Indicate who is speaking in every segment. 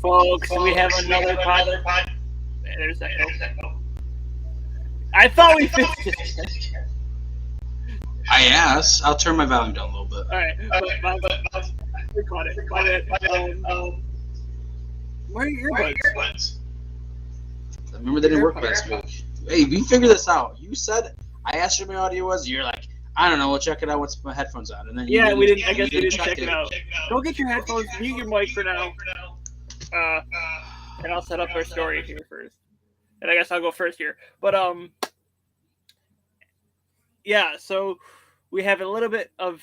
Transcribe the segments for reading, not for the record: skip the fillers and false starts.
Speaker 1: Folks, we have another pod. There's that. Nope. I thought we fixed it.
Speaker 2: I asked. I'll turn my volume down a little bit.
Speaker 1: All right, but we caught it. Where are your earbuds?
Speaker 2: Remember they didn't work last week. Hey, we figured this out. You said I asked you what my audio was. You're like, I don't know. We'll check it out once my headphones on. And then
Speaker 1: yeah, we didn't. I guess we didn't check it out. Go get your headphones. Mute your mic for now. And I'll set up our story here first. And I guess I'll go first here. But yeah. So we have a little bit of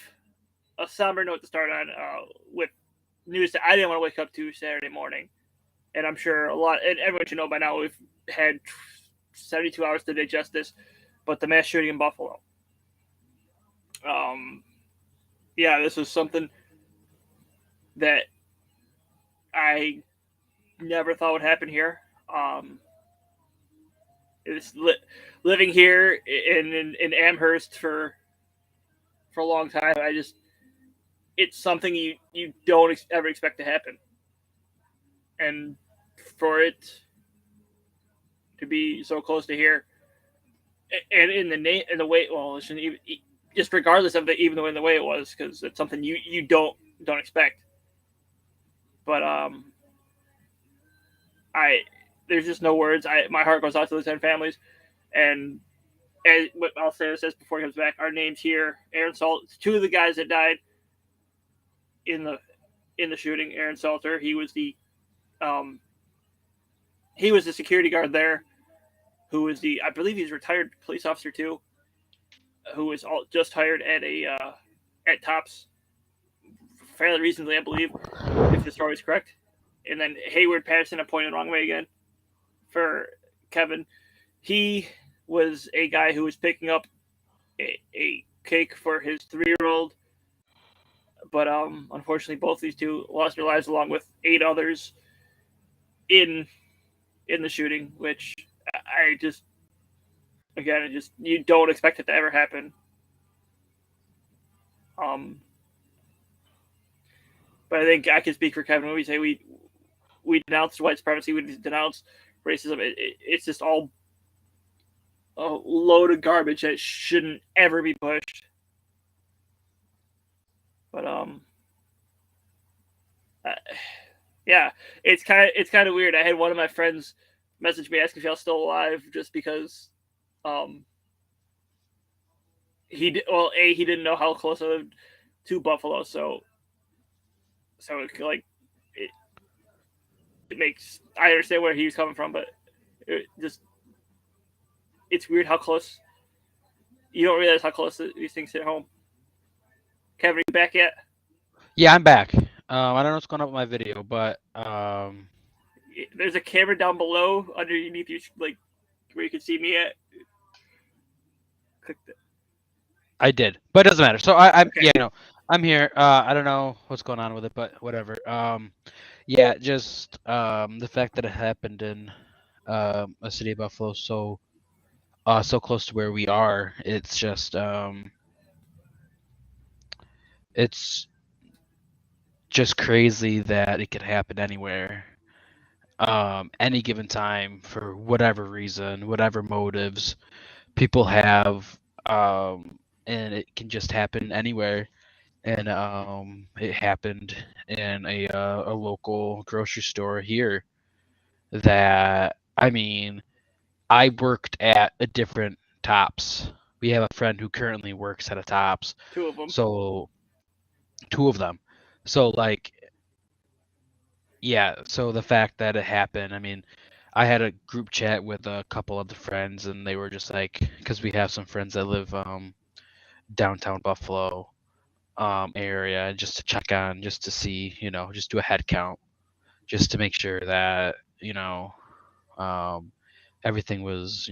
Speaker 1: a somber note to start on with news that I didn't want to wake up to Saturday morning, and I'm sure and everyone should know by now we've had 72 hours to digest this. But the mass shooting in Buffalo. Yeah, this was something that I never thought would happen here. It's living here in Amherst for a long time. It's something you don't ever expect to happen, and for it to be so close to here, and in the way, well, it shouldn't even, just regardless of even the way it was, because it's something you don't expect. But there's just no words. My heart goes out to the 10 families, and I'll say this before he comes back. Our names here: Aaron Salt, 2 of the guys that died in the shooting. Aaron Salter, he was the security guard there, who was I believe he's a retired police officer too, who was just hired at Tops fairly recently, I believe, if the story is correct. And then Hayward Patterson appointed the wrong way again for Kevin. He was a guy who was picking up a cake for his 3-year-old. But unfortunately, both these 2 lost their lives along with 8 others in the shooting, which you don't expect it to ever happen. But I think I can speak for Kevin when we say we denounce white supremacy, we denounce racism. It's just all a load of garbage that shouldn't ever be pushed. But yeah, it's kind of weird. I had one of my friends message me asking if I was still alive, just because he didn't know how close I lived to Buffalo, so it's like it makes, I understand where he was coming from, but it's weird how close. You don't realize how close these things hit home. Kevin, are you back yet?
Speaker 3: Yeah, I'm back. I don't know what's going on with my video, but
Speaker 1: there's a camera down below underneath you, like where you can see me at. Click that.
Speaker 3: I did, but it doesn't matter. So I'm
Speaker 1: Okay.
Speaker 3: I'm here. I don't know what's going on with it, but whatever. Yeah, just the fact that it happened in a city of Buffalo, so close to where we are. It's just it's just crazy that it could happen anywhere, any given time, for whatever reason, whatever motives people have, and it can just happen anywhere. And it happened in a local grocery store here. That, I mean, I worked at a different Tops. We have a friend who currently works at a Tops.
Speaker 1: 2 of them.
Speaker 3: So 2 of them. So like, yeah. So the fact that it happened, I mean, I had a group chat with a couple of the friends, and they were just like, because we have some friends that live downtown Buffalo area, just to check on, just to see, just do a head count, just to make sure that everything was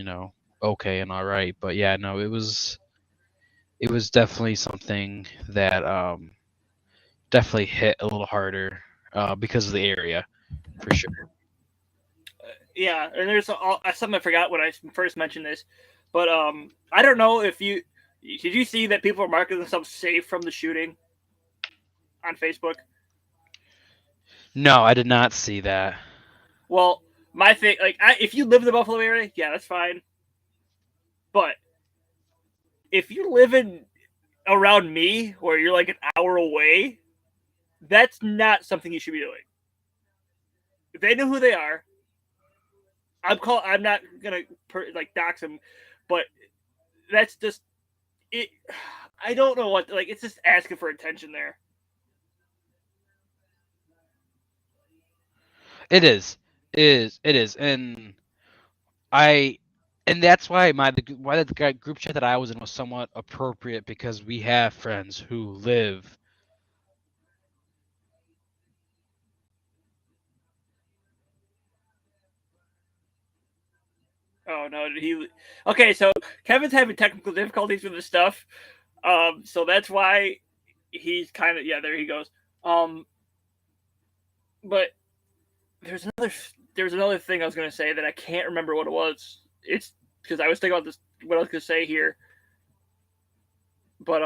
Speaker 3: okay and all right. But yeah, no, it was definitely something that definitely hit a little harder because of the area, for sure.
Speaker 1: Yeah, and there's something I forgot when I first mentioned this, but I don't know if did you see that people are marking themselves safe from the shooting on Facebook?
Speaker 3: No, I did not see that.
Speaker 1: Well, my thing, like, if you live in the Buffalo area, yeah, that's fine. But if you're living around me, where you're like an hour away, that's not something you should be doing. If they know who they are, I'm not gonna dox them, but that's just it. I don't know what, like, it's just asking for attention there.
Speaker 3: It is, and I, and that's why the group chat that I was in was somewhat appropriate because we have friends who live.
Speaker 1: Oh no, did he? Okay, so Kevin's having technical difficulties with this stuff, so that's why he's kind of, yeah. There he goes. But there's another thing I was gonna say that I can't remember what it was. It's because I was thinking about this, what I was gonna say here, but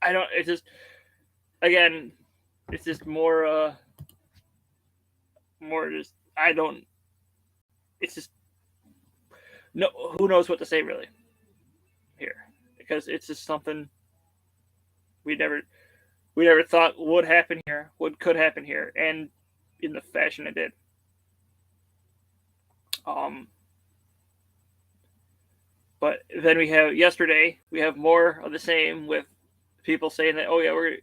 Speaker 1: I don't. It's just, again, it's just more just, I don't. It's just, no. Who knows what to say really here, because it's just something we never thought would happen here, could happen here, and in the fashion it did. But then yesterday we have more of the same, with people saying that, oh yeah, we're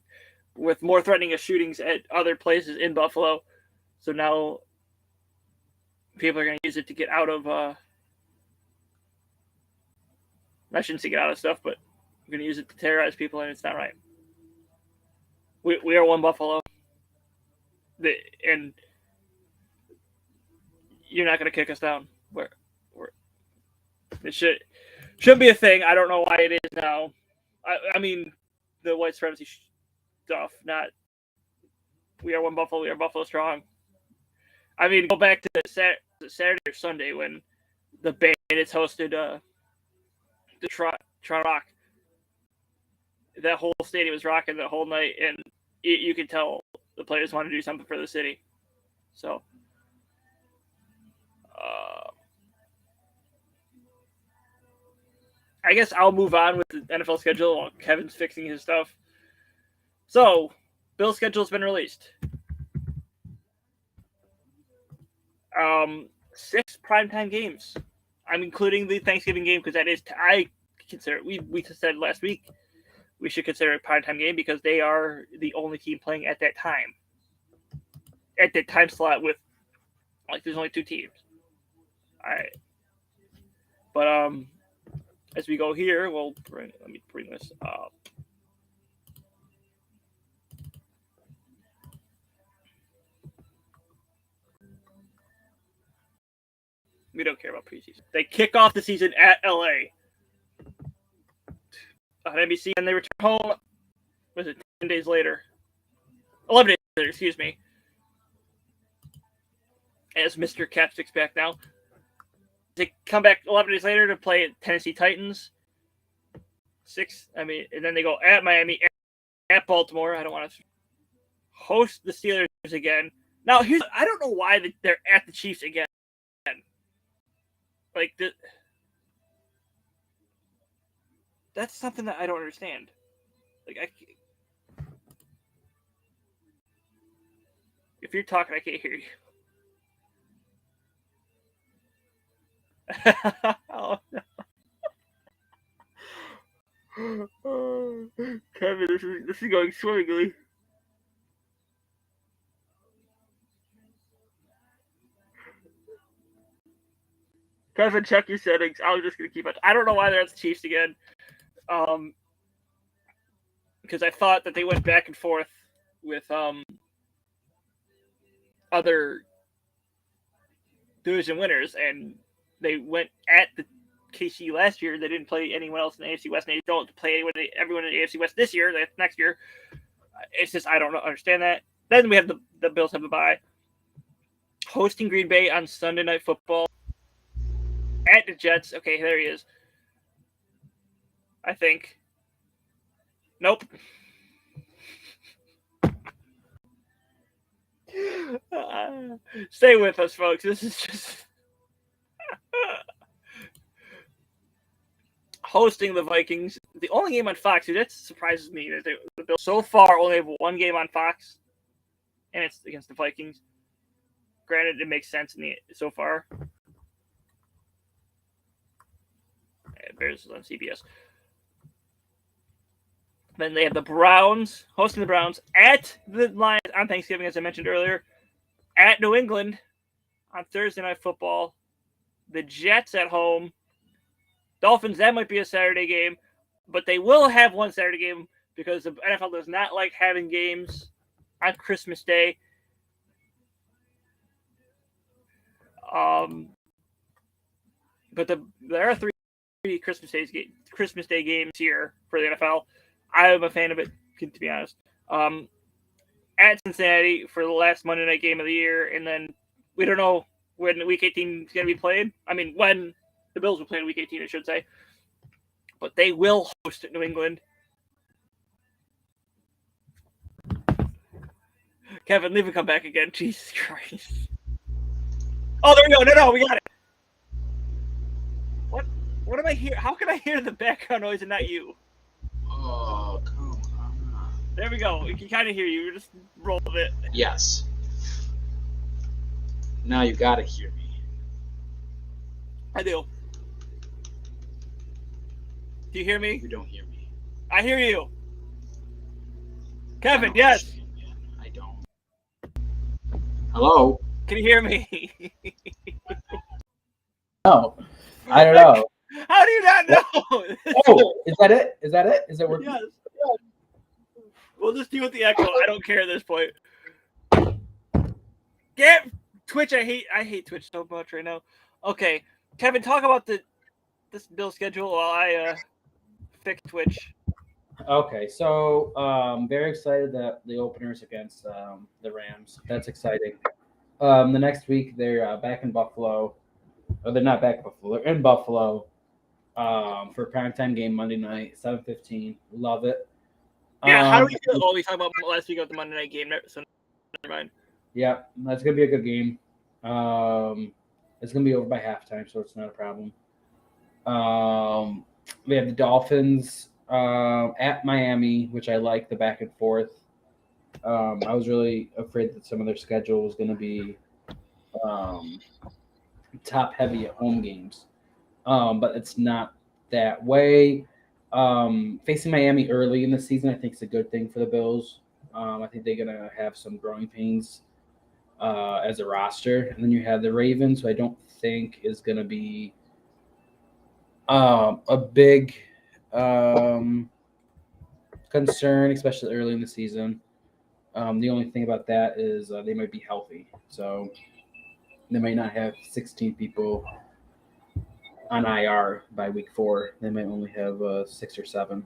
Speaker 1: with more threatening of shootings at other places in Buffalo. So now people are going to use it to get out of. I shouldn't say get out of stuff, but we're going to use it to terrorize people, and it's not right. We are one Buffalo, and you're not going to kick us down. It shouldn't be a thing. I don't know why it is now. I mean, the white supremacy stuff. Not we are one Buffalo. We are Buffalo strong. I mean, go back to Saturday or Sunday when the Bandits hosted the Toronto Rock. That whole stadium was rocking the whole night, and you could tell the players wanted to do something for the city. So, I guess I'll move on with the NFL schedule while Kevin's fixing his stuff. So, Bill's schedule has been released. 6 primetime games. I'm including the Thanksgiving game because that is, I consider, we said last week we should consider a primetime game because they are the only team playing at that time. At that time slot with, like, there's only 2 teams. All right. But as we go here, let me bring this up. We don't care about preseason. They kick off the season at LA on NBC, and they return home. Was it 10 days later? 11 days later, excuse me. As Mr. Capstick's back now. They come back 11 days later to play Tennessee Titans. And then they go at Miami, at Baltimore. I don't want to host the Steelers again. Now, I don't know why they're at the Chiefs again. Like, that's something that I don't understand. Like, if you're talking, I can't hear you. Oh, no. Kevin, this is going swimmingly. Kevin, check your settings. I was just gonna keep it. I don't know why they're at the Chiefs again. Because I thought that they went back and forth with other division winners, and they went at the KC last year. They didn't play anyone else in the AFC West, and they don't play everyone in the AFC West this year. Next year. It's just, I don't understand that. Then we have the Bills have the bye. Hosting Green Bay on Sunday Night Football. At the Jets. Okay, there he is. I think. Nope. Stay with us, folks. This is just hosting the Vikings. The only game on Fox, dude, that surprises me. That the Bills so far only have one game on Fox, and it's against the Vikings. Granted, it makes sense so far. Bears is on CBS. Then they have the Browns, hosting the Browns at the Lions on Thanksgiving, as I mentioned earlier. At New England on Thursday Night Football. The Jets at home. Dolphins, that might be a Saturday game, but they will have one Saturday game because the NFL does not like having games on Christmas Day. But there are three Christmas Day games here for the NFL. I am a fan of it, to be honest. At Cincinnati for the last Monday night game of the year, and then we don't know when Week 18 is going to be played. I mean, when the Bills will play in Week 18, I should say. But they will host New England. Kevin, leave and come back again. Jesus Christ. Oh, there we go. No, we got it. What am I hearing? How can I hear the background noise and not you?
Speaker 2: Oh, come on.
Speaker 1: There we go. We can kind of hear you. You just roll with it.
Speaker 2: Yes. Now you gotta hear me.
Speaker 1: I do. Do you hear me?
Speaker 2: You don't hear me.
Speaker 1: I hear you. Kevin, yes.
Speaker 2: I don't. Hello?
Speaker 1: Can you hear me?
Speaker 4: No, I don't know.
Speaker 1: How do you not know?
Speaker 4: Oh, is that it? Is it working?
Speaker 1: Yes. We'll just deal with the echo. I don't care at this point. Get Twitch. I hate Twitch so much right now. Okay, Kevin, talk about this Bill schedule while I fix Twitch.
Speaker 4: Okay, so very excited that the openers against the Rams. That's exciting. The next week they're back in Buffalo. Oh, they're not back in Buffalo. They're in Buffalo for a primetime game Monday night, 7:15. Love it.
Speaker 1: Yeah, how do we feel? Oh, we talked about last week about the Monday night game, so never mind.
Speaker 4: Yeah, that's gonna be a good game. It's gonna be over by halftime, so it's not a problem. We have the Dolphins at Miami, which I like the back and forth. I was really afraid that some of their schedule was going to be top heavy at home games, but it's not that way. Facing Miami early in the season, I think is a good thing for the Bills. I think they're going to have some growing pains as a roster. And then you have the Ravens, who I don't think is going to be a big concern, especially early in the season. The only thing about that is they might be healthy. So they might not have 16 people on IR by week 4. They might only have 6 or 7.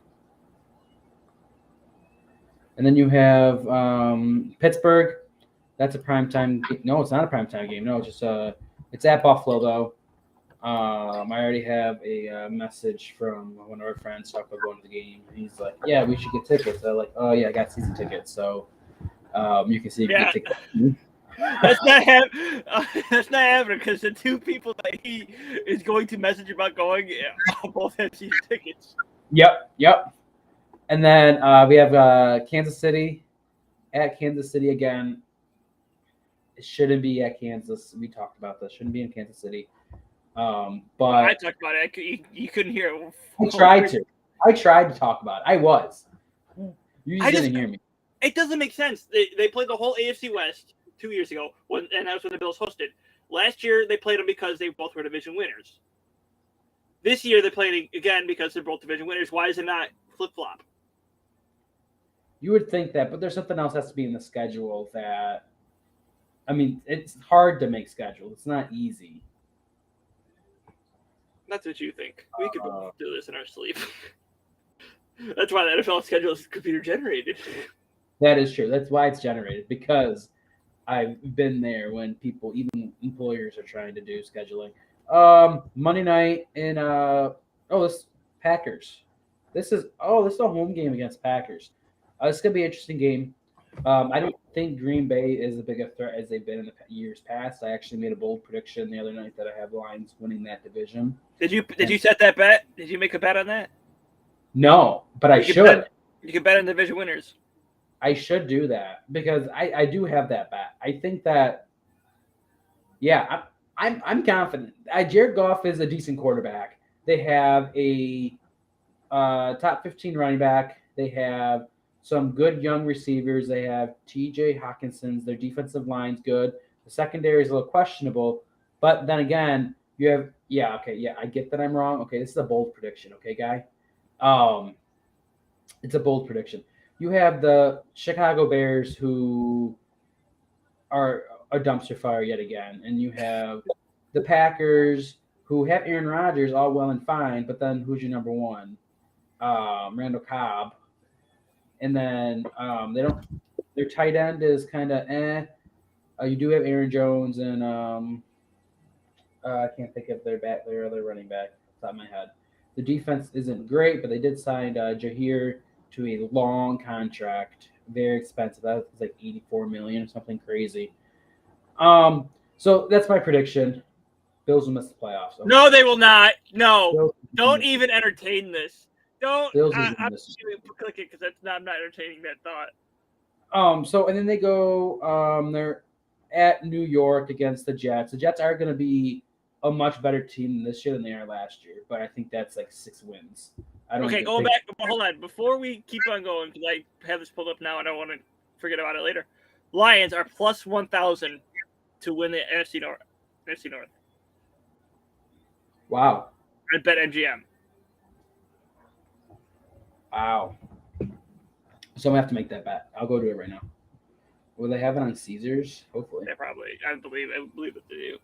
Speaker 4: And then you have Pittsburgh. That's a primetime. No, it's not a primetime game. No, it's just it's at Buffalo though. I already have a message from one of our friends talking about going to the game. He's like, "Yeah, we should get tickets." I'm like, "Oh yeah, I got season tickets." So you can see if you get tickets.
Speaker 1: That's not happening because the two people that he is going to message about going both have season tickets.
Speaker 4: Yep. And then we have Kansas City at Kansas City again. It shouldn't be at Kansas. We talked about this. Shouldn't be in Kansas City. But
Speaker 1: I talked about it. You couldn't hear it.
Speaker 4: I tried to talk about it. I was. You just didn't hear me.
Speaker 1: It doesn't make sense. They played the whole AFC West 2 years ago, and that was when the Bills hosted. Last year, they played them because they both were division winners. This year, they played again because they're both division winners. Why is it not flip-flop?
Speaker 4: You would think that, but there's something else that has to be in the schedule that, I mean, it's hard to make schedule. It's not easy.
Speaker 1: That's what you think. We could do this in our sleep. That's why the NFL schedule is computer generated.
Speaker 4: That is true. That's why it's generated, because I've been there when people, even employers, are trying to do scheduling. Monday night in this Packers. This is a home game against Packers. This is gonna be an interesting game. I don't think Green Bay is as big a threat as they've been in the years past. I actually made a bold prediction the other night that I have the Lions winning that division.
Speaker 1: Did you set that bet? Did you make a bet on that?
Speaker 4: No, but I should.
Speaker 1: You can bet on division winners.
Speaker 4: I should do that because I do have that bet. I think that, yeah, I'm confident. Jared Goff is a decent quarterback. They have a top 15 running back. They have some good young receivers. They have T.J. Hawkinson's. Their defensive line's good. The secondary is a little questionable, but then again, you have I get that I'm wrong. Okay, this is a bold prediction. Okay, guy, it's a bold prediction. You have the Chicago Bears, who are a dumpster fire yet again, and you have the Packers, who have Aaron Rodgers, all well and fine, but then who's your number one? Randall Cobb. And then their tight end is kind of eh. You do have Aaron Jones and I can't think of their other running back off the top of my head. The defense isn't great, but they did sign Jaheir to a long contract, very expensive. That was like $84 million or something crazy. So that's my prediction. Bills will miss the playoffs. So.
Speaker 1: No, they will not. No, don't even entertain this. Don't. I'm click it because I'm not entertaining that thought.
Speaker 4: So and then they go. They're at New York against the Jets. The Jets are going to be a much better team this year than they are last year, but I think that's like 6 wins.
Speaker 1: Okay, going back. Hold on. Before we keep on going, because I have this pulled up now, and I don't want to forget about it later. Lions are plus 1,000 to win the NFC North. NFC North.
Speaker 4: Wow.
Speaker 1: I bet MGM.
Speaker 4: Wow. So I'm gonna have to make that bet. I'll go do it right now. Will they have it on Caesars? Hopefully.
Speaker 1: They probably. I believe that they do.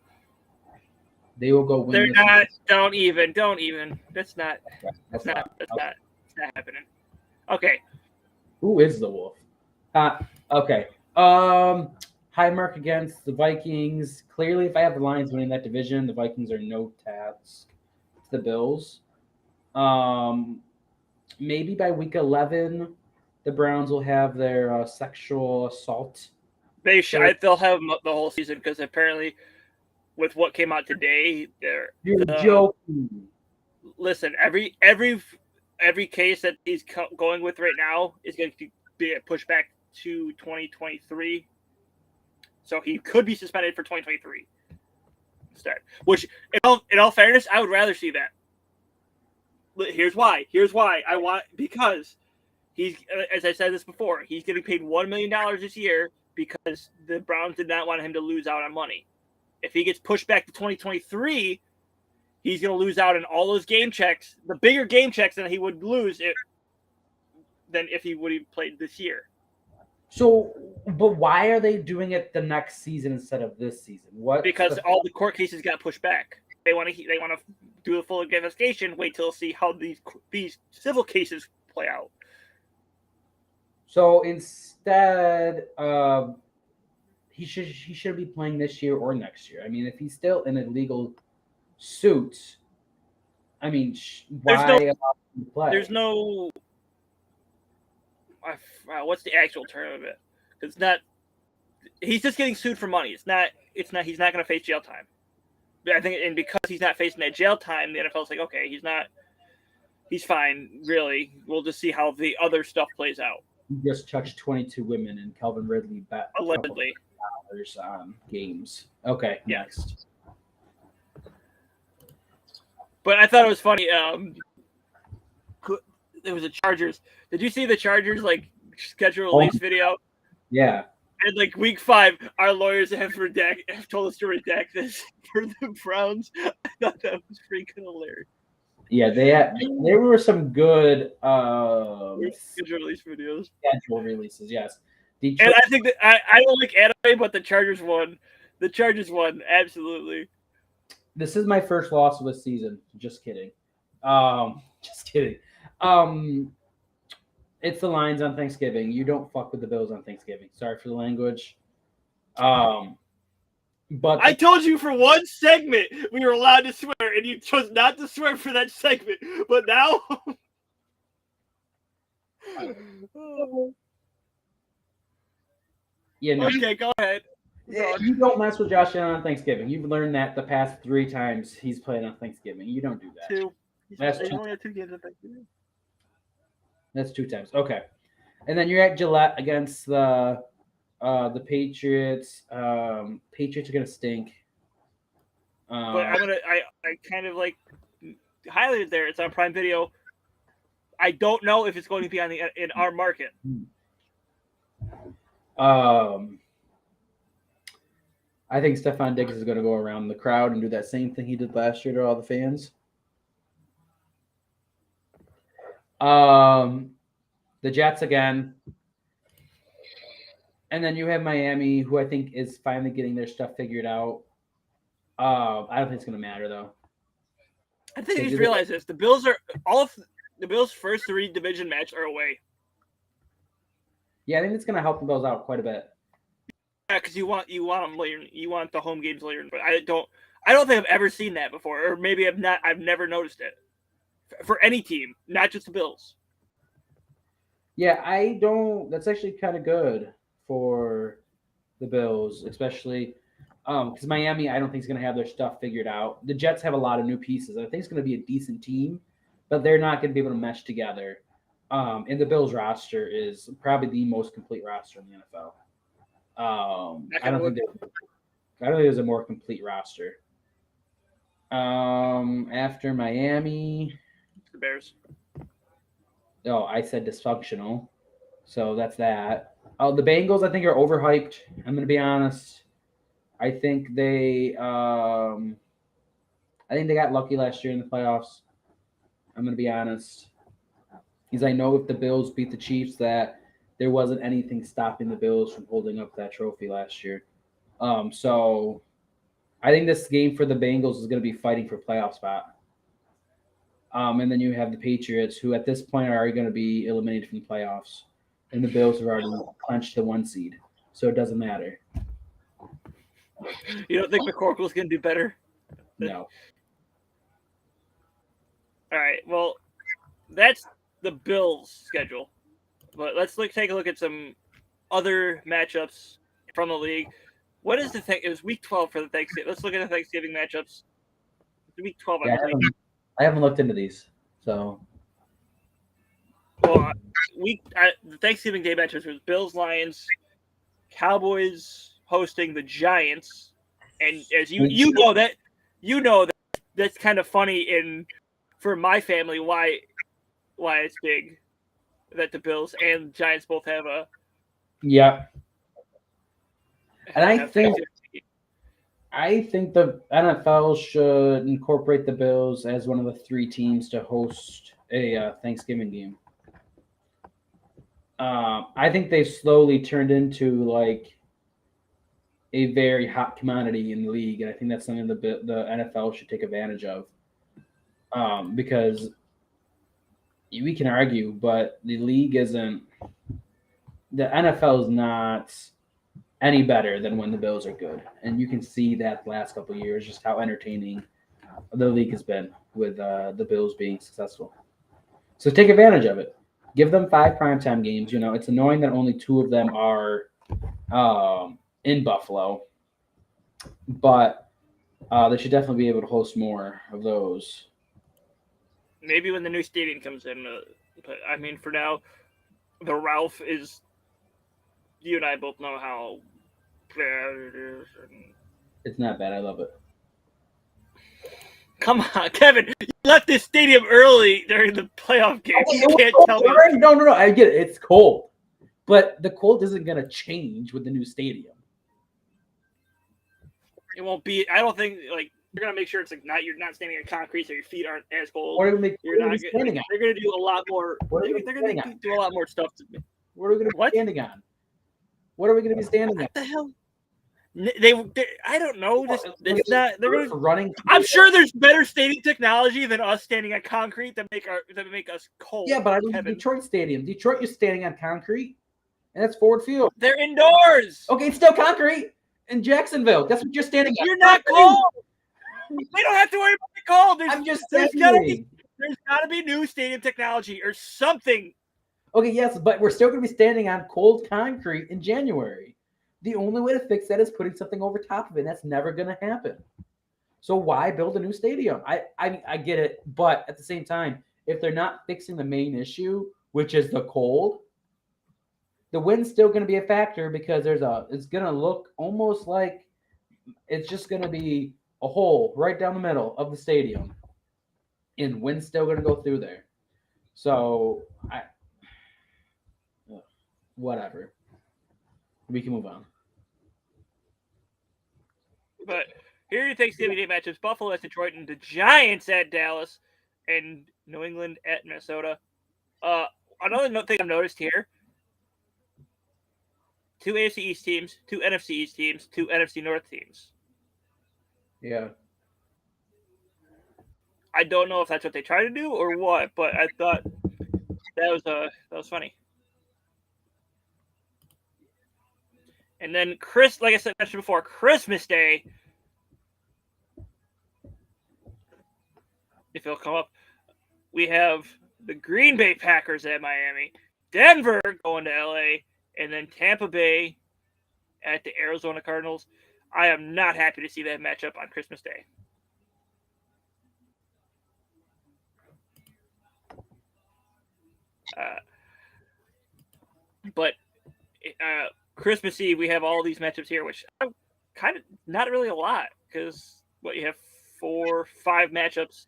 Speaker 4: They will go win.
Speaker 1: They're not. Don't even. That's not happening. Okay.
Speaker 4: Who is the Wolf? Okay. High mark against the Vikings. Clearly, if I have the Lions winning that division, the Vikings are no task to the Bills. Maybe by week 11, the Browns will have their sexual assault.
Speaker 1: They'll have the whole season because apparently, with what came out today,
Speaker 4: you're joking.
Speaker 1: Listen, every case that he's going with right now is going to be pushed back to 2023. So he could be suspended for 2023 instead. Which, in all fairness, I would rather see that. Here's why. Because he's, as I said this before, he's getting paid $1 million this year because the Browns did not want him to lose out on money. If he gets pushed back to 2023, he's going to lose out on all those game checks, the bigger game checks than he would lose than if he would have played this year.
Speaker 4: So, but why are they doing it the next season instead of this season?
Speaker 1: Because all the court cases got pushed back. They want to do a full investigation. Wait till see how these civil cases play out.
Speaker 4: So instead, he should be playing this year or next year. I mean, if he's still in a legal suit, I mean, why allow him to play?
Speaker 1: There's no. What's the actual term of it? It's not. He's just getting sued for money. It's not. He's not going to face jail time. I think, and because he's not facing that jail time, the NFL's like, okay, he's not. He's fine. Really, we'll just see how the other stuff plays out.
Speaker 4: He just touched 22 women, and Calvin Ridley bet
Speaker 1: allegedly
Speaker 4: $1,000 on games. Okay, next.
Speaker 1: But I thought it was funny. There was a Chargers. Did you see the Chargers schedule release video?
Speaker 4: Yeah.
Speaker 1: And week 5, our lawyers have told us to redact this for the Browns. I thought that was freaking hilarious.
Speaker 4: Yeah, there were some good
Speaker 1: schedule release videos.
Speaker 4: Schedule releases, yes.
Speaker 1: And I think that I don't like anime, but the Chargers won. The Chargers won, absolutely.
Speaker 4: This is my first loss of the season. Just kidding. Just kidding. It's the Lions on Thanksgiving. You don't fuck with the Bills on Thanksgiving. Sorry for the language. But
Speaker 1: I told you for one segment we were allowed to swear, and you chose not to swear for that segment. But now,
Speaker 4: Yeah, no.
Speaker 1: Okay, go ahead.
Speaker 4: You don't mess with Josh Allen on Thanksgiving. You've learned that the past 3 times he's played on Thanksgiving. You don't do that.
Speaker 1: 2.
Speaker 4: That's
Speaker 1: He's
Speaker 4: 2.
Speaker 1: only had 2 games on Thanksgiving.
Speaker 4: That's 2 times. Okay. And then you're at Gillette against the Patriots. Patriots are gonna stink.
Speaker 1: But I kind of like highlighted there. It's on Prime Video. I don't know if it's going to be on in our market.
Speaker 4: I think Stephon Diggs is going to go around the crowd and do that same thing he did last year to all the fans. The Jets again. And then you have Miami, who I think is finally getting their stuff figured out. I don't think it's going to matter, though.
Speaker 1: I think you just realize this. The Bills are the Bills' first 3 division matches are away.
Speaker 4: Yeah, I think it's going to help the Bills out quite a bit.
Speaker 1: Yeah, because you want them later. You want the home games later. But I don't think I've ever seen that before, or maybe I've never noticed it for any team, not just the Bills.
Speaker 4: Yeah, I don't. That's actually kind of good for the Bills, especially because Miami, I don't think is going to have their stuff figured out. The Jets have a lot of new pieces. I think it's going to be a decent team, but they're not going to be able to mesh together. And the Bills roster is probably the most complete roster in the NFL. I don't think there's a more complete roster. After Miami,
Speaker 1: The Bears.
Speaker 4: Oh, I said dysfunctional, so that's that. Oh, the Bengals, I think, are overhyped. I'm going to be honest. I think they got lucky last year in the playoffs. I'm going to be honest. Because I know if the Bills beat the Chiefs, that there wasn't anything stopping the Bills from holding up that trophy last year. So I think this game for the Bengals is going to be fighting for playoff spot. And then you have the Patriots, who at this point are already going to be eliminated from the playoffs. And the Bills have already clinched the 1 seed. So it doesn't matter.
Speaker 1: You don't think McCorkle's going to do better?
Speaker 4: No.
Speaker 1: All right. Well, that's the Bills' schedule. But let's take a look at some other matchups from the league. What is the thing? It was week 12 for the Thanksgiving. Let's look at the Thanksgiving matchups. It's week 12, I believe.
Speaker 4: I haven't looked into these. So.
Speaker 1: Well, the Thanksgiving Day matchups was Bills, Lions, Cowboys hosting the Giants, and as you know that's kind of funny for my family why it's big that the Bills and Giants both have a
Speaker 4: And I think the NFL should incorporate the Bills as one of the 3 teams to host a Thanksgiving game. I think they've slowly turned into like a very hot commodity in the league, and I think that's something the NFL should take advantage of. Because we can argue, but the league isn't. The NFL is not any better than when the Bills are good, and you can see that the last couple of years just how entertaining the league has been with the Bills being successful. So take advantage of it. Give them 5 primetime games. You know, it's annoying that only 2 of them are in Buffalo, but they should definitely be able to host more of those.
Speaker 1: Maybe when the new stadium comes in, but I mean, for now, the Ralph is. You and I both know how bad it is.
Speaker 4: It's not bad. I love it.
Speaker 1: Come on, Kevin. You left this stadium early during the playoff game. You can't tell me.
Speaker 4: No. I get it. It's cold. But the cold isn't going to change with the new stadium.
Speaker 1: It won't be. I don't think, like, you're going to make sure it's like you're not standing on concrete so your feet aren't as cold.
Speaker 4: What are we standing on?
Speaker 1: They're going to do a lot more. They're going to do a lot more stuff to me.
Speaker 4: What are we going to be standing on? What are we going to be standing on?
Speaker 1: What the hell? I don't know. It's not. They're going to
Speaker 4: running.
Speaker 1: I'm sure there's better stadium technology than us standing on concrete that make us cold.
Speaker 4: Yeah, but I mean Detroit Stadium. Detroit, you're standing on concrete, and that's Ford Field.
Speaker 1: They're indoors.
Speaker 4: Okay, it's still concrete. In Jacksonville, that's what you're standing on.
Speaker 1: You're not cold. They don't have to worry about the cold.
Speaker 4: I'm just
Speaker 1: there's
Speaker 4: saying.
Speaker 1: There's got to be new stadium technology or something.
Speaker 4: Okay, yes, but we're still going to be standing on cold concrete in January. The only way to fix that is putting something over top of it. And that's never going to happen. So why build a new stadium? I get it, but at the same time, if they're not fixing the main issue, which is the cold, the wind's still going to be a factor because it's going to look almost like it's just going to be a hole right down the middle of the stadium, and wind's still going to go through there. So whatever. We can move on.
Speaker 1: But here are your Thanksgiving Day matchups: Buffalo at Detroit, and the Giants at Dallas, and New England at Minnesota. Another thing I've noticed here: 2 AFC East teams, 2 NFC East teams, 2 NFC North teams.
Speaker 4: Yeah.
Speaker 1: I don't know if that's what they try to do or what, but I thought that was funny. And then like I mentioned before, Christmas Day, if it'll come up, we have the Green Bay Packers at Miami, Denver going to LA, and then Tampa Bay at the Arizona Cardinals. I am not happy to see that matchup on Christmas Day. But Christmas Eve, we have all these matchups here, which I'm kind of not really a lot because you have 4, 5 matchups.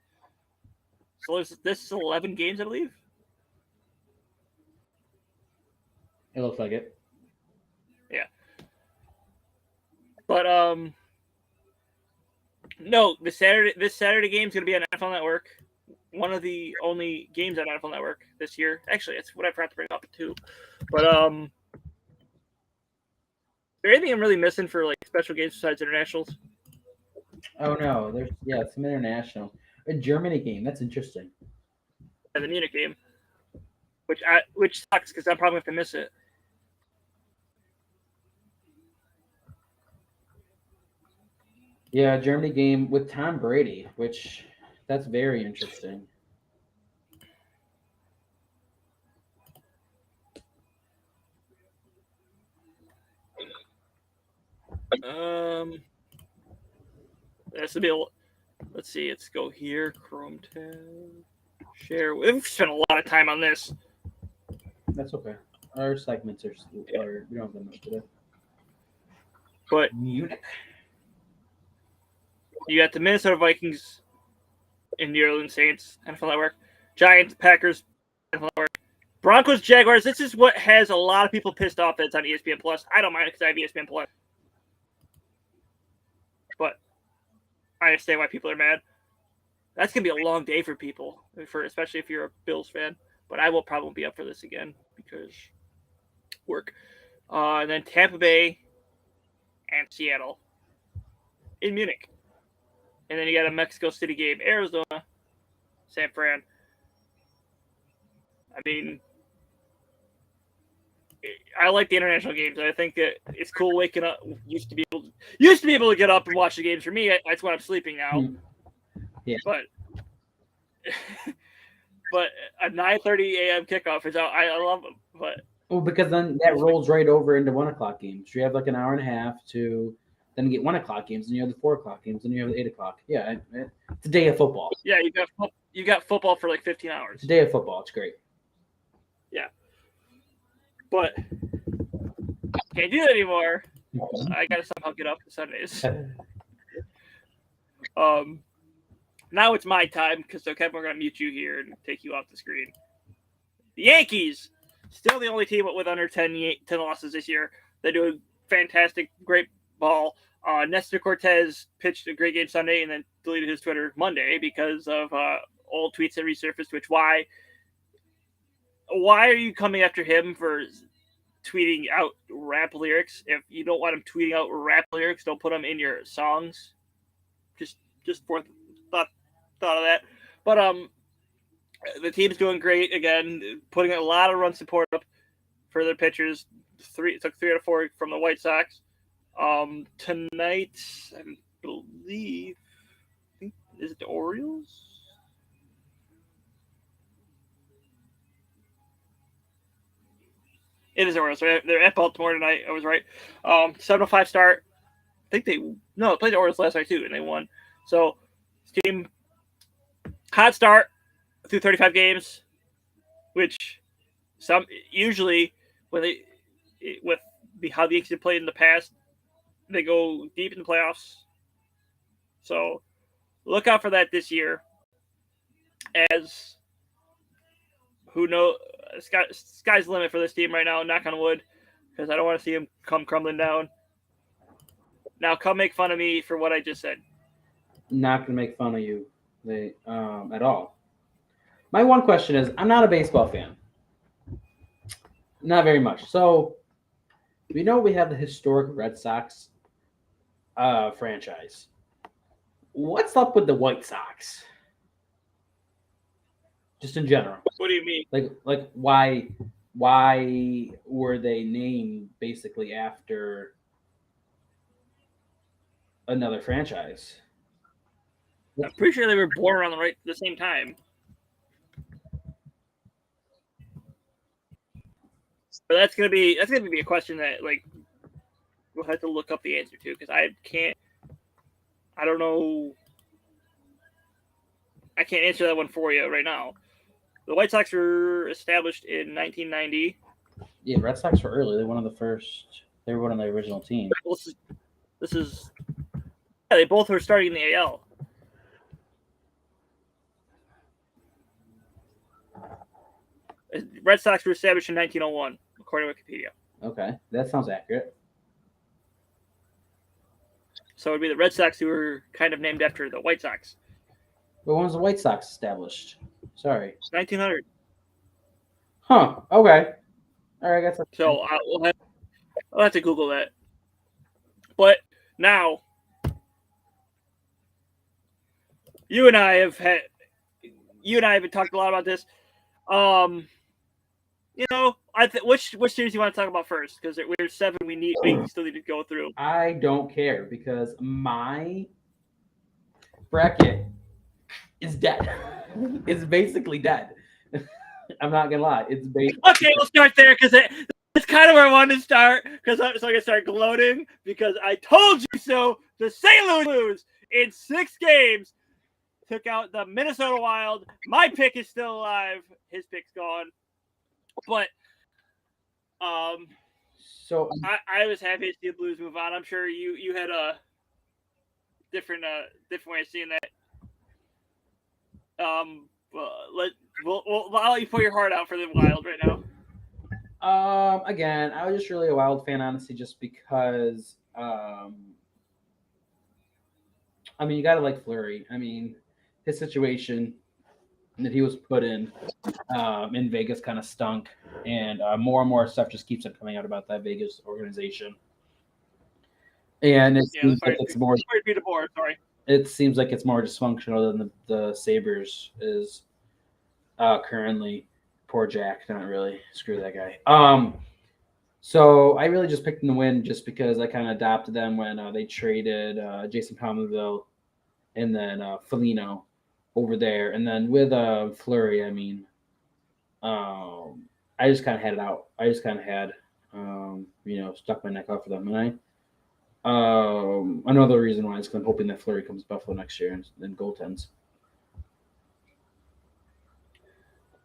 Speaker 1: So this is 11 games, I believe.
Speaker 4: It looks like it.
Speaker 1: Yeah. But no, this Saturday game is going to be on NFL Network. One of the only games on NFL Network this year. Actually, it's what I forgot to bring up too. But is there anything I'm really missing for like special games besides internationals?
Speaker 4: Oh no, there's some international. A Germany game. That's interesting.
Speaker 1: And the Munich game, which sucks because I'm probably going to miss it.
Speaker 4: Yeah, Germany game with Tom Brady, which that's very interesting.
Speaker 1: This will be let's see. Let's go here. Chrome tab. Share. We've spent a lot of time on this.
Speaker 4: That's okay. Our segments are we don't have them much today.
Speaker 1: But
Speaker 4: Munich.
Speaker 1: You got the Minnesota Vikings and New Orleans Saints, NFL Network. Giants, Packers, NFL Network. Broncos, Jaguars. This is what has a lot of people pissed off that it's on ESPN Plus. I don't mind it because I have ESPN Plus. But I understand why people are mad. That's going to be a long day for people, especially if you're a Bills fan. But I will probably be up for this again because work. And then Tampa Bay and Seattle in Munich. And then you got a Mexico City game, Arizona, San Fran. I mean, I like the international games. I think that it's cool waking up. Used to be able to get up and watch the games. For me, that's why I'm sleeping now.
Speaker 4: Yeah.
Speaker 1: But a 9:30 a.m. kickoff is out. I love them. But
Speaker 4: because then that rolls right over into 1:00 games. You have like an hour and a half to then you get 1:00 games, and you have the 4:00 games, and you have the 8:00. Yeah, it's a day of football.
Speaker 1: Yeah, you got football for like 15 hours.
Speaker 4: It's a day of football. It's great.
Speaker 1: Yeah, but can't do that anymore. I gotta somehow get up on Sundays. Now it's my time because Kevin, we're gonna mute you here and take you off the screen. The Yankees, still the only team with under 10 losses this year. They do a fantastic, great ball. Nestor Cortez pitched a great game Sunday and then deleted his Twitter Monday because of old tweets that resurfaced. Which why are you coming after him for tweeting out rap lyrics? If you don't want him tweeting out rap lyrics, don't put them in your songs. Just for thought of that. But the team's doing great again, putting a lot of run support up for their pitchers. It took 3 out of 4 from the White Sox. Tonight, I believe, is it the Orioles? It is Orioles. They're at Baltimore tonight. I was right. 7:05 start. I think they played the Orioles last night too, and they won. So team hot start through 35 games, which some usually when they with how the Yankees have played in the past, they go deep in the playoffs. So look out for that this year. As who knows, sky's the limit for this team right now. Knock on wood, because I don't want to see them come crumbling down. Now, come make fun of me for what I just said.
Speaker 4: Not gonna make fun of you, at all. My one question is, I'm not a baseball fan. Not very much. So, we know we have the historic Red Sox franchise. What's up with the White Sox? Just in general.
Speaker 1: What do you mean?
Speaker 4: Like why were they named basically after another franchise?
Speaker 1: I'm pretty sure they were born around the same time. But that's gonna be a question that we'll have to look up the answer to, because I don't know. I can't answer that one for you right now. The White Sox were established in 1990.
Speaker 4: Yeah, Red Sox were early. They were one of the first. They were one of the original teams.
Speaker 1: This is they both were starting in the AL. Red Sox were established in 1901, according to Wikipedia.
Speaker 4: Okay, that sounds accurate.
Speaker 1: So it'd be the Red Sox who were kind of named after the White Sox.
Speaker 4: But when was the White Sox established? Sorry.
Speaker 1: 1900.
Speaker 4: Huh. Okay. All right. I guess.
Speaker 1: So I'll have to Google that. But now, you and I have been talking a lot about this. Which series you want to talk about first? Because there's 7 we still need to go through.
Speaker 4: I don't care, because my bracket is dead. It's basically dead. I'm not gonna lie. It's basically
Speaker 1: Okay, we'll start there, because it's kind of where I wanted to start. So I can start gloating, because I told you so. The St. Louis Blues in 6 games took out the Minnesota Wild. My pick is still alive. His pick's gone. But
Speaker 4: so
Speaker 1: I was happy to see the Blues move on. I'm sure you had a different way of seeing that. I'll let you put your heart out for the Wild right now.
Speaker 4: Again, I was just really a Wild fan, honestly, just because. You gotta like Fleury. His situation that he was put in Vegas kind of stunk, and more and more stuff just keeps on coming out about that Vegas organization. And it seems like it's more.
Speaker 1: Sorry.
Speaker 4: It seems like it's more dysfunctional than the Sabres is currently. Poor Jack, not really. Screw that guy. So I really just picked them to win just because I kind of adopted them when they traded Jason Pominville and then Foligno over there. And then with Fleury, I just kind of had it out. I just kind of had, stuck my neck out for them. And another reason why is because I'm hoping that Fleury comes to Buffalo next year and goaltends.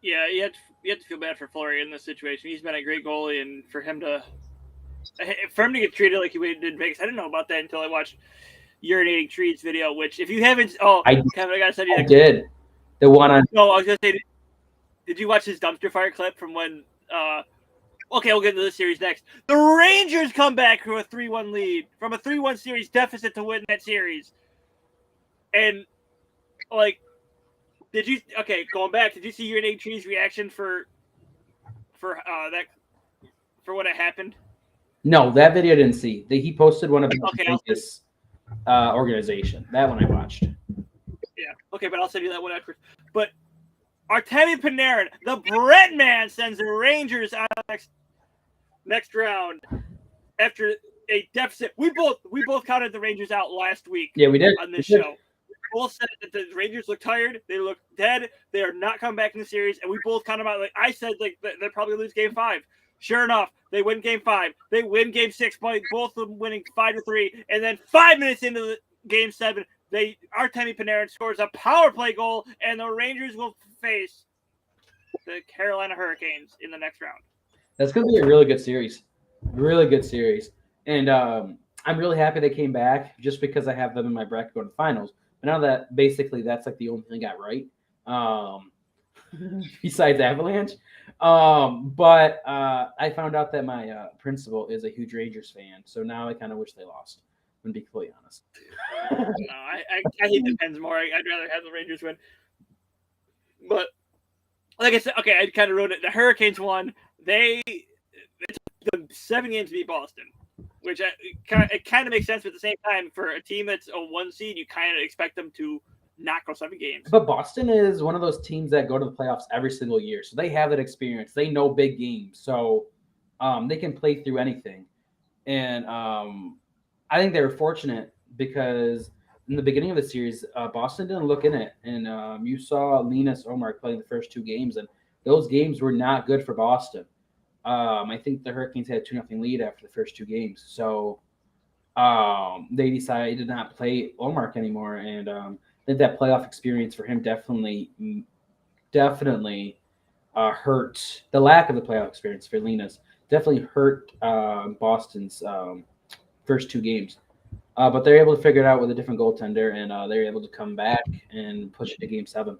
Speaker 1: Yeah, you have to feel bad for Fleury in this situation. He's been a great goalie, and for him to get treated like he did in Vegas, I didn't know about that until I watched Urinating Trees video. Which, if you haven't, Kevin, I gotta send you.
Speaker 4: I did the one on.
Speaker 1: No, I was gonna say, did you watch his dumpster fire clip from when? Okay, we'll get into this series next. The Rangers come back to a 3-1 lead from a 3-1 series deficit to win that series, and going back, did you see Urinating Trees' reaction for what had happened?
Speaker 4: No, that video I didn't see. He posted one of his organization. That one I watched.
Speaker 1: Yeah. Okay, but I'll send you that one after. But Artemi Panarin, the bread man, sends the Rangers out next round after a deficit. We both counted the Rangers out last week.
Speaker 4: Yeah, we did
Speaker 1: on this show. We both said that the Rangers look tired. They look dead. They are not coming back in the series, and we both counted them out. I said they'll probably lose Game 5. Sure enough, they win Game 5. They win Game 6 by both of them winning 5-3. And then 5 minutes into the Game 7, Artemi Panarin scores a power play goal, and the Rangers will face the Carolina Hurricanes in the next round.
Speaker 4: That's going to be a really good series. Really good series. And I'm really happy they came back just because I have them in my bracket going to the finals. But now that basically that's like the only thing I got right. Besides Avalanche. But I found out that my principal is a huge Rangers fan. So now I kind of wish they lost, to be completely honest.
Speaker 1: No, I hate the Pens more. I'd rather have the Rangers win. But like I said, okay, I kind of wrote it. The Hurricanes won. It took them 7 games to beat Boston, which it kind of makes sense. But at the same time, for a team that's a 1 seed, you kind of expect them to not go 7 games.
Speaker 4: But Boston is one of those teams that go to the playoffs every single year. So they have that experience. They know big games. So they can play through anything. And I think they were fortunate because in the beginning of the series, Boston didn't look in it. And you saw Linus Ullmark playing the first 2 games. And those games were not good for Boston. I think the Hurricanes had a 2-0 lead after the first 2 games. So they decided to not play Ullmark anymore. And I think that playoff experience for him definitely hurt. The lack of the playoff experience for Linus definitely hurt Boston's first 2 games. But they're able to figure it out with a different goaltender, and they're able to come back and push it to Game 7.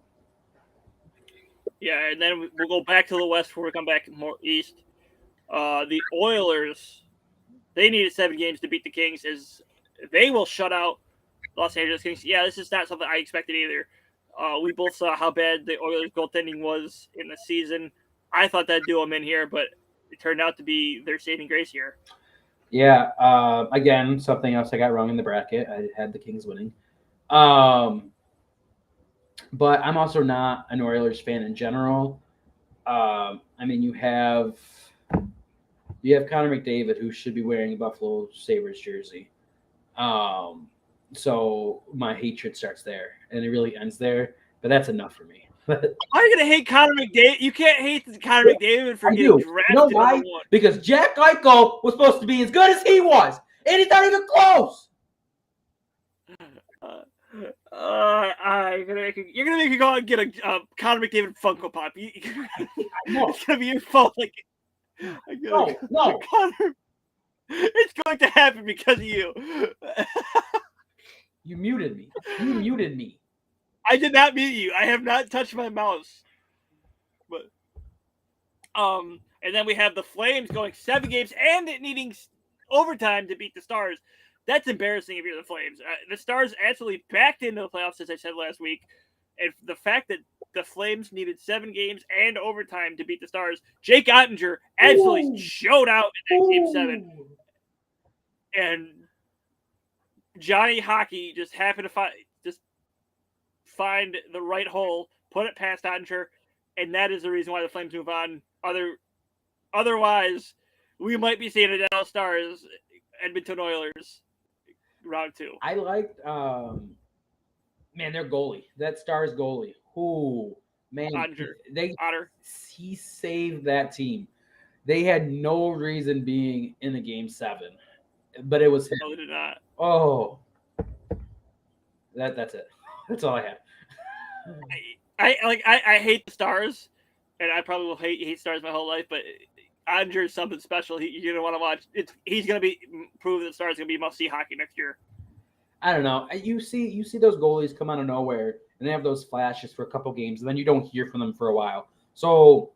Speaker 1: Yeah, and then we'll go back to the West before we come back more East. The Oilers, they needed 7 games to beat the Kings, as they will shut out Los Angeles Kings. Yeah, this is not something I expected either. We both saw how bad the Oilers goaltending was in the season. I thought that'd do them in here, but it turned out to be their saving grace here.
Speaker 4: Yeah, again, something else I got wrong in the bracket. I had the Kings winning. But I'm also not an Oilers fan in general. I mean, you have Connor McDavid, who should be wearing a Buffalo Sabres jersey. So my hatred starts there, and it really ends there. But that's enough for me.
Speaker 1: How are you going to hate Connor McDavid? You can't hate Connor McDavid for getting drafted.
Speaker 4: You know why? Because Jack Eichel was supposed to be as good as he was, and he's not even close.
Speaker 1: You're gonna make me go out and get a Connor McDavid Funko Pop. It's gonna be your fault.
Speaker 4: No.
Speaker 1: Connor, it's going to happen because of you.
Speaker 4: You muted me.
Speaker 1: I did not mute you. I have not touched my mouse. But and then we have the Flames going 7 games and needing overtime to beat the Stars. That's embarrassing if you're the Flames. The Stars actually backed into the playoffs, as I said last week. And the fact that the Flames needed 7 games and overtime to beat the Stars, Jake Ottinger absolutely showed out in that Game 7. And Johnny Hockey just happened to find the right hole, put it past Ottinger, and that is the reason why the Flames move on. Otherwise, we might be seeing a Dallas Stars, Edmonton Oilers, round 2.
Speaker 4: I liked, their goalie. That Stars goalie. Ooh, man.
Speaker 1: Otter.
Speaker 4: He saved that team. They had no reason being in the Game 7, but it was him.
Speaker 1: No, they did not.
Speaker 4: Oh, that's it. That's all I had.
Speaker 1: I hate the Stars, and I probably will hate Stars my whole life. But Ottinger is something special. You're gonna want to watch. He's gonna prove that Stars gonna be must-see hockey next year.
Speaker 4: I don't know. You see those goalies come out of nowhere and they have those flashes for a couple games, and then you don't hear from them for a while. So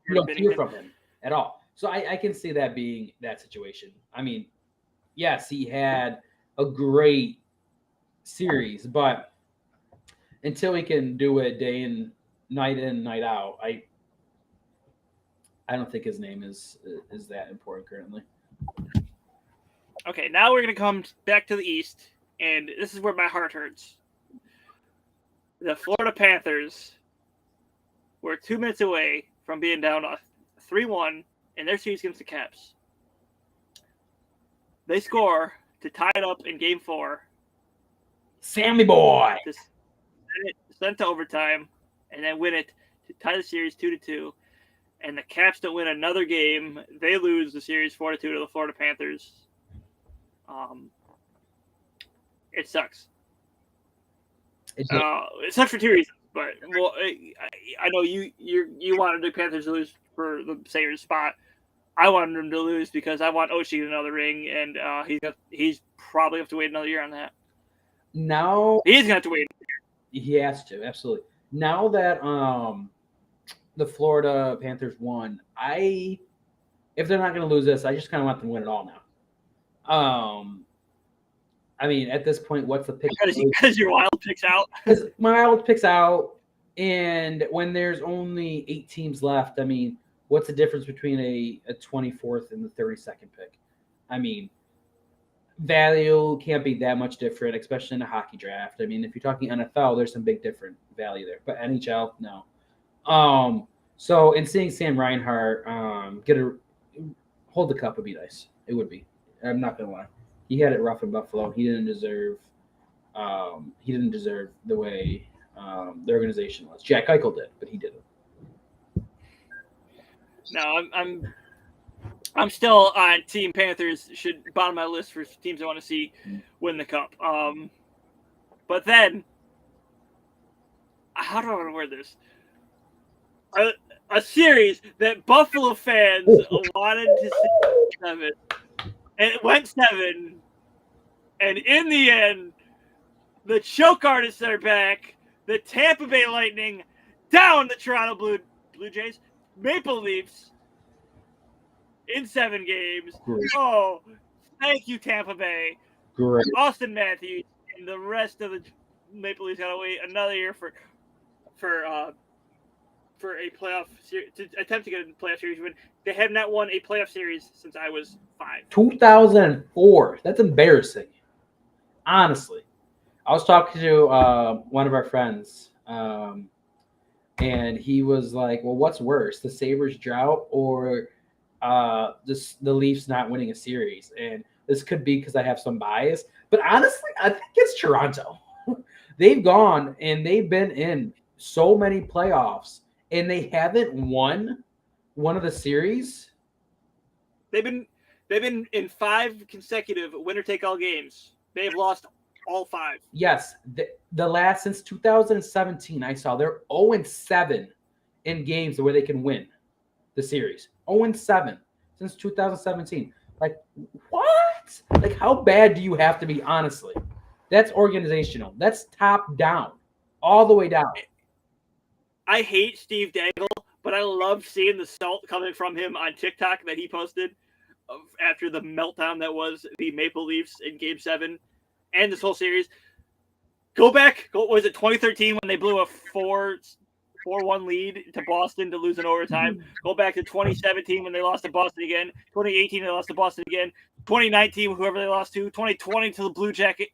Speaker 4: you don't hear from him at all. So I can see that being that situation. I mean, yes, he had a great series, but until he can do it day in, night out, I don't think his name is that important currently.
Speaker 1: Okay, now we're going to come back to the East, and this is where my heart hurts. The Florida Panthers were 2 minutes away from being down 3-1 in their series against the Caps. They score to tie it up in Game 4.
Speaker 4: Sammy boy!
Speaker 1: Send it to overtime, and then win it to tie the series 2-2. and the Caps don't win another game, they lose the series 4-2 to the Florida Panthers. It sucks. It sucks for two reasons. But well, I know you wanted the Panthers to lose for the Sabres spot. I wanted them to lose because I want Oshie another ring, and he's probably have to wait another year on that.
Speaker 4: Now
Speaker 1: he's gonna have to wait.
Speaker 4: He has to, absolutely. Now that the Florida Panthers won, if they're not going to lose this, I just kind of want them to win it all now. I mean, at this point, what's the pick?
Speaker 1: Because your wild picks out.
Speaker 4: Because my wild picks out, and when there's only 8 teams left, I mean, what's the difference between a 24th and the 32nd pick? I mean, value can't be that much different, especially in a hockey draft. I mean, if you're talking NFL, there's some big different value there, but NHL, no. So in seeing Sam Reinhart hold the cup would be nice. It would be. I'm not gonna lie. He had it rough in Buffalo. He didn't deserve the way the organization was. Jack Eichel did, but he didn't.
Speaker 1: No, I'm still on Team Panthers. Should bottom my list for teams I want to see win the cup. But then, how do I want to word this? A series that Buffalo fans wanted to see 7, and it went 7, and in the end, the choke artists are back. The Tampa Bay Lightning down the Toronto Blue Jays. Maple Leafs in 7 games.
Speaker 4: Great.
Speaker 1: Oh, thank you, Tampa Bay.
Speaker 4: Great.
Speaker 1: Austin Matthews and the rest of the Maple Leafs got to wait another year for a playoff series to attempt to get a playoff series win. They have not won a playoff series since I was 5.
Speaker 4: 2004. That's embarrassing. Honestly, I was talking to one of our friends, and he was like, "Well, what's worse, the Sabres drought or the Leafs not winning a series?" And this could be because I have some bias, but honestly, I think it's Toronto. They've gone and they've been in so many playoffs, and they haven't won one of the series.
Speaker 1: They've been in 5 consecutive winner-take-all games. They've lost all 5.
Speaker 4: Yes, the last since 2017, I saw they're 0-7 in games where they can win the series. 0-7 since 2017. Like, what? Like, how bad do you have to be, honestly? That's organizational. That's top down, all the way down.
Speaker 1: I hate Steve Dangle, but I love seeing the salt coming from him on TikTok that he posted after the meltdown that was the Maple Leafs in Game 7 and this whole series. Go back. Was it 2013 when they blew a 4-1 lead to Boston to lose in overtime? Go back to 2017 when they lost to Boston again. 2018 they lost to Boston again. 2019 whoever they lost to. 2020 to the Blue Jackets.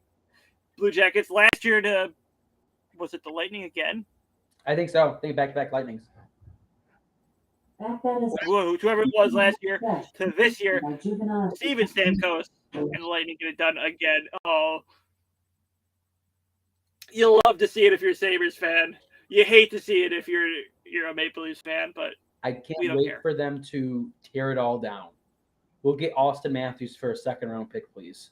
Speaker 1: Last year to was it the Lightning again?
Speaker 4: I think so. I think back-to-back Lightnings.
Speaker 1: Whoever it was last year to this year, Steven Stamkos and the Lightning get it done again. Oh, you'll love to see it if you're a Sabres fan. You hate to see it if you're a Maple Leafs fan, but
Speaker 4: I can't wait for them to tear it all down. We'll get Austin Matthews for a 2nd-round pick, please.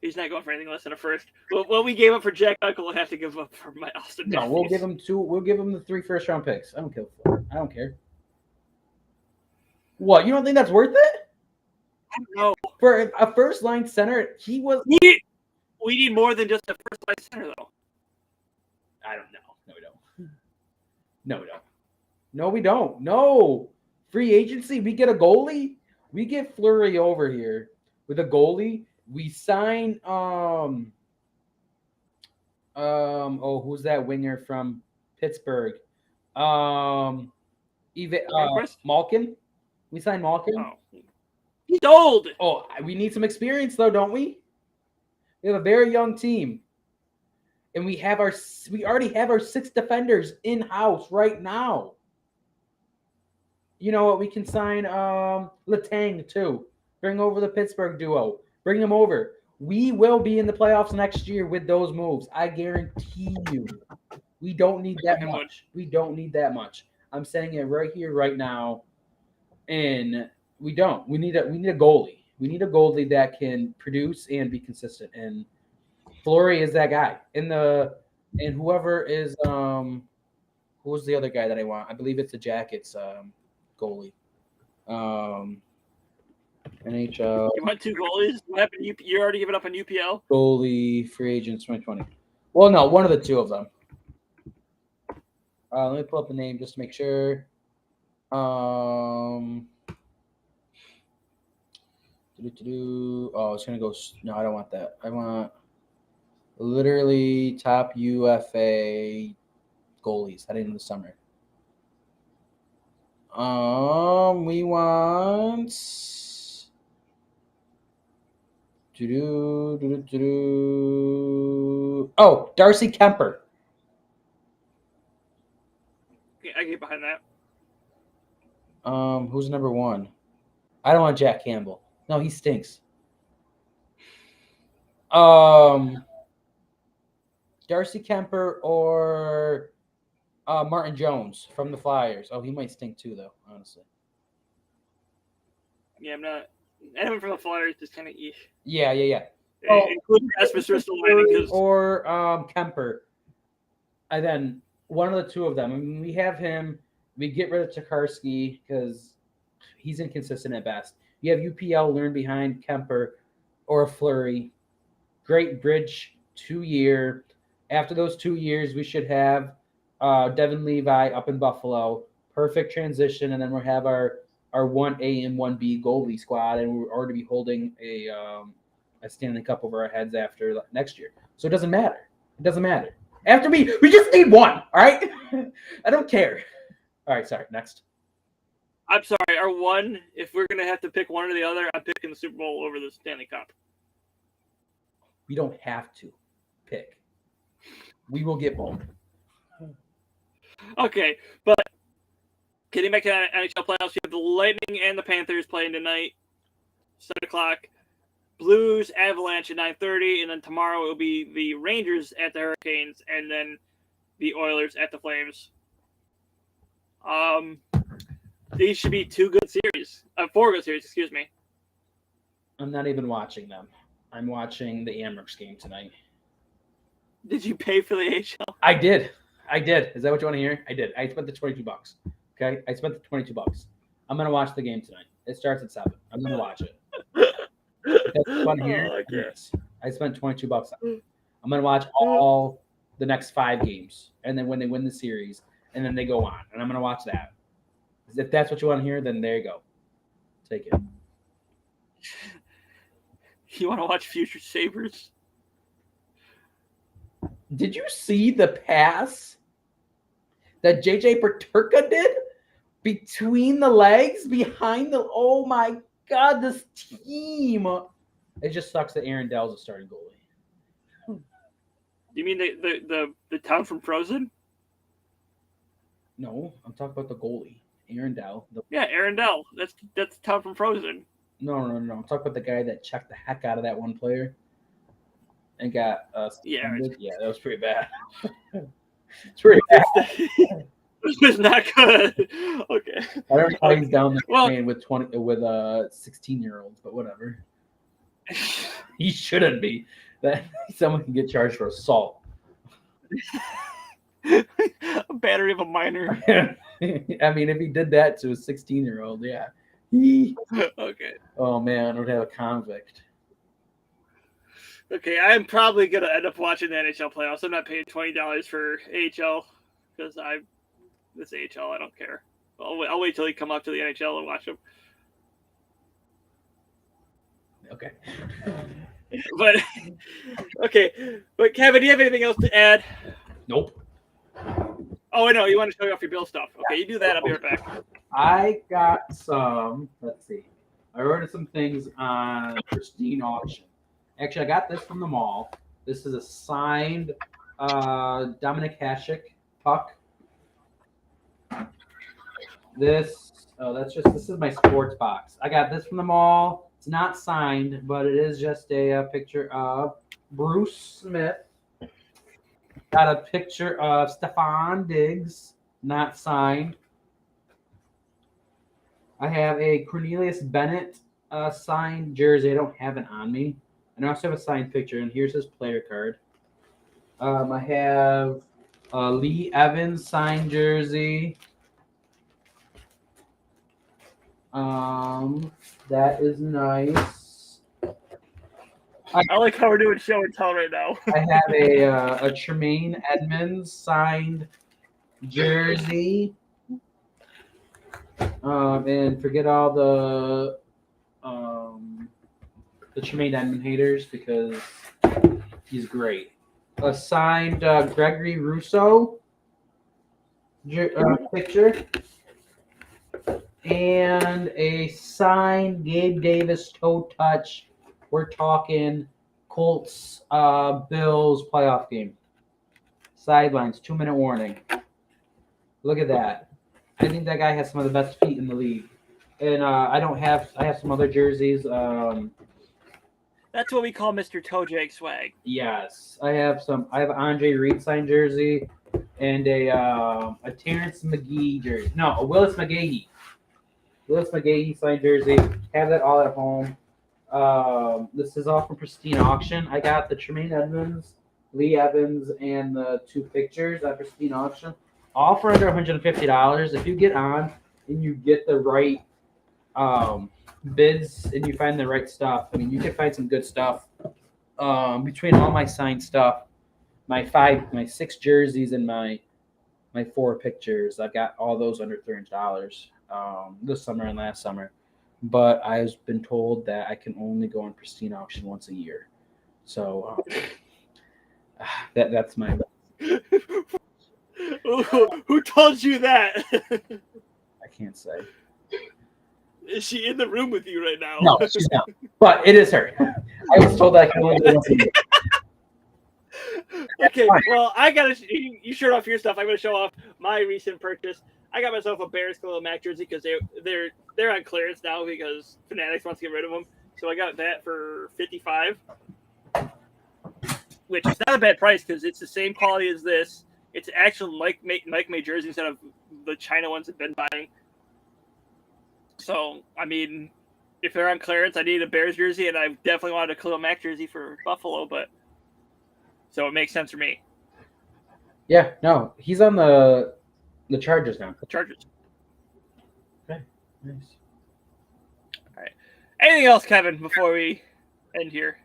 Speaker 1: He's not going for anything less than a 1st. Well, we gave up for Jack Eichel. We'll have to give up for my Austin Matthews.
Speaker 4: No, we'll give him 2. We'll give him the 3 first-round picks. I don't care. I don't care. What? You don't think that's worth it?
Speaker 1: I don't know.
Speaker 4: For a first-line center, he was.
Speaker 1: We need more than just a first-line center, though.
Speaker 4: I don't know. No, we don't. No, we don't. No, we don't. No. Free agency. We get a goalie. We get Fleury over here with a goalie. We sign who's that winger from Pittsburgh? Malkin. We signed Malkin.
Speaker 1: Oh. He's old.
Speaker 4: Oh, we need some experience though, don't we? We have a very young team. And we already have our 6 defenders in-house right now. You know what? We can sign Letang too. Bring over the Pittsburgh duo. Bring them over. We will be in the playoffs next year with those moves. I guarantee you. We don't need that
Speaker 1: How
Speaker 4: much.
Speaker 1: much?
Speaker 4: We don't need that much. I'm saying it right here, right now, and we don't. We need a goalie. We need a goalie that can produce and be consistent. And Fleury is that guy. And whoever is who's the other guy that I want? I believe it's the Jackets goalie. NHL
Speaker 1: You want 2 goalies? What happened? You're already giving up on UPL?
Speaker 4: goalie free agents 2020. Well, no, one of the two of them. Let me pull up the name just to make sure. Oh, it's gonna go. No, I don't want that. I want literally top UFA goalies heading into the summer. We want. Oh, Darcy Kemper.
Speaker 1: Okay, I get behind that.
Speaker 4: Who's number 1? I don't want Jack Campbell. No, he stinks. Darcy Kemper or Martin Jones from the Flyers. Oh, he might stink too, though. Honestly.
Speaker 1: Yeah, I'm not. Anyone from the Flyers is kind of
Speaker 4: Yeah.
Speaker 1: Oh, including Rasmus Ristolainen because
Speaker 4: or Kemper, and then one of the two of them. I mean, we have him. We get rid of Tokarski because he's inconsistent at best. You have UPL learn behind Kemper or Fleury. Great bridge 2-year. After those 2 years, we should have Devin Levi up in Buffalo. Perfect transition, and then we'll have our 1A and 1B goalie squad, and we're already be holding a Stanley Cup over our heads after next year. So it doesn't matter. It doesn't matter. After we just need one. All right. I don't care. All right. Sorry. Next.
Speaker 1: I'm sorry. Our one. If we're gonna have to pick one or the other, I'm picking the Super Bowl over the Stanley Cup.
Speaker 4: We don't have to pick. We will get both.
Speaker 1: Okay, but getting back to the NHL playoffs, you have the Lightning and the Panthers playing tonight, 7:00. Blues, Avalanche at 9:30, and then tomorrow it will be the Rangers at the Hurricanes, and then the Oilers at the Flames. These should be 4 good series. Excuse me.
Speaker 4: I'm not even watching them. I'm watching the Amherst game tonight.
Speaker 1: Did you pay for the AHL?
Speaker 4: I did. Is that what you want to hear? I did. I spent the $22. Okay, I spent the $22. I'm gonna watch the game tonight. It starts at 7. I'm gonna watch it. That's fun here.
Speaker 1: Oh,
Speaker 4: Yes. I spent $22. I'm gonna watch all the next 5 games, and then when they win the series, and then they go on, and I'm gonna watch that. If that's what you want to hear, then there you go. Take it.
Speaker 1: You want to watch Future Sabres?
Speaker 4: Did you see the pass that JJ Peterka did between the legs, behind the? Oh my God, this team! It just sucks that Aaron Dell's a starting goalie.
Speaker 1: You mean the town from Frozen?
Speaker 4: No, I'm talking about the goalie, Aaron Dell.
Speaker 1: Yeah, Aaron Dell. That's the town from Frozen.
Speaker 4: No. I'm talking about the guy that checked the heck out of that one player and got suspended. Yeah, that was pretty bad. It's pretty bad.
Speaker 1: This was not good. Okay.
Speaker 4: I don't know how he's down there
Speaker 1: Well-
Speaker 4: playing with 16-year-olds, but whatever. He shouldn't be. That someone can get charged for assault.
Speaker 1: A battery of a minor.
Speaker 4: I mean, if he did that to a 16-year-old, yeah.
Speaker 1: Okay.
Speaker 4: Oh man, I would have a convict.
Speaker 1: Okay, I'm probably gonna end up watching the NHL playoffs. I'm not paying $20 for AHL because this AHL I don't care. I'll wait till they come up to the NHL and watch them.
Speaker 4: Okay.
Speaker 1: But Kevin, do you have anything else to add?
Speaker 4: Nope.
Speaker 1: Oh, I know you want to show you off your Bill stuff. Okay, you do that. I'll be right back.
Speaker 4: I got some. Let's see. I ordered some things on Pristine Auction. Actually, I got this from the mall. This is a signed Dominic Hasek puck. This is my sports box. I got this from the mall. It's not signed, but it is just a picture of Bruce Smith Got a picture of Stephon Diggs, not signed. I have a Cornelius Bennett signed jersey. I don't have it on me. And I also have a signed picture, and here's his player card. I have Lee Evans signed jersey. That is nice.
Speaker 1: I like how we're doing show and tell right now.
Speaker 4: I have a Tremaine Edmonds signed jersey. And forget all the Tremaine Edmonds haters because he's great. A signed Gregory Rousseau picture. And a signed Gabe Davis toe touch. We're talking Colts Bills playoff game. Sidelines, 2-minute warning. Look at that. I think that guy has some of the best feet in the league. And I have some other jerseys.
Speaker 1: That's what we call Mr. Toe-Jag swag.
Speaker 4: Yes. I have Andre Reed signed jersey and a Terrence McGee jersey. No, a Willis McGahee. Willis McGahee signed jersey. Have that all at home. This is all from Pristine Auction. I got the Tremaine Edmonds, Lee Evans, and the 2 pictures at Pristine Auction. All for under $150. If you get on and you get the right bids and you find the right stuff, I mean, you can find some good stuff. Between all my signed stuff, my 6 jerseys and my 4 pictures, I've got all those under $300 this summer and last summer. But I've been told that I can only go on Pristine Auction once a year. So that's my...
Speaker 1: Who told you that?
Speaker 4: I can't say.
Speaker 1: Is she in the room with you right now?
Speaker 4: No, she's not. But it is her. I was told that I can only do it once a year.
Speaker 1: Okay, well, you showed off your stuff. I'm going to show off my recent purchase. I got myself a Bears Khalil Mack jersey because they're on clearance now because Fanatics wants to get rid of them. So I got that for $55, which is not a bad price because it's the same quality as this. It's actual Mike-made jersey instead of the China ones I've been buying. So, I mean, if they're on clearance, I need a Bears jersey, and I definitely wanted a Khalil Mack jersey for Buffalo, so it makes sense for me.
Speaker 4: Yeah, no, he's on the Chargers now.
Speaker 1: The Chargers.
Speaker 4: Okay, nice.
Speaker 1: All right. Anything else, Kevin, before we end here?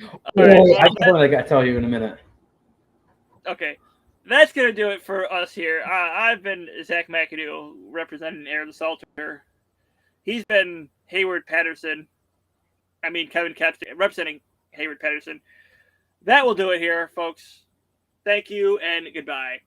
Speaker 4: All right, I got to tell you in a minute.
Speaker 1: Okay. That's going to do it for us here. I've been Zach McAdoo, representing Aaron Salter. He's been Kevin Capstick, representing Hayward Patterson. That will do it here, folks. Thank you and goodbye.